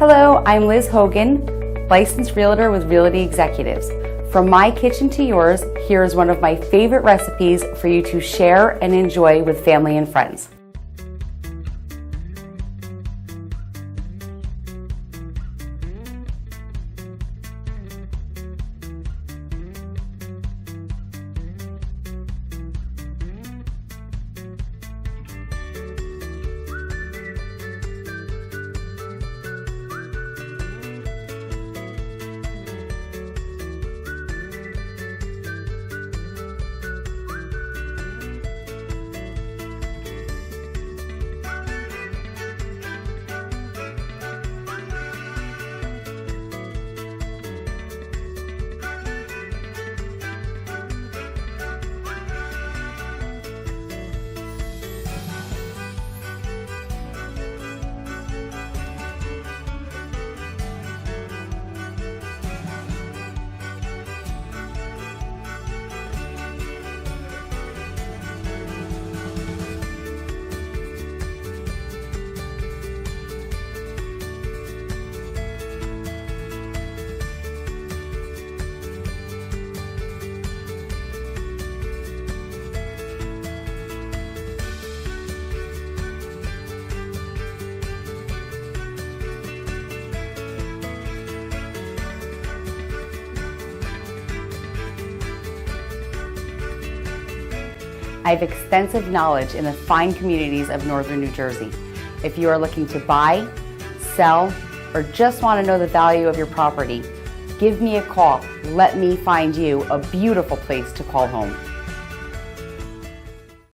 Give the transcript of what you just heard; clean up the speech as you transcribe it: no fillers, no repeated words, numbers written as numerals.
Hello, I'm Liz Hogan, licensed realtor with Realty Executives. From my kitchen to yours, here is one of my favorite recipes for you to share and enjoy with family and friends. I have extensive knowledge in the fine communities of northern New Jersey. If you are looking to buy, sell, or just want to know the value of your property, give me a call. Let me find you a beautiful place to call home.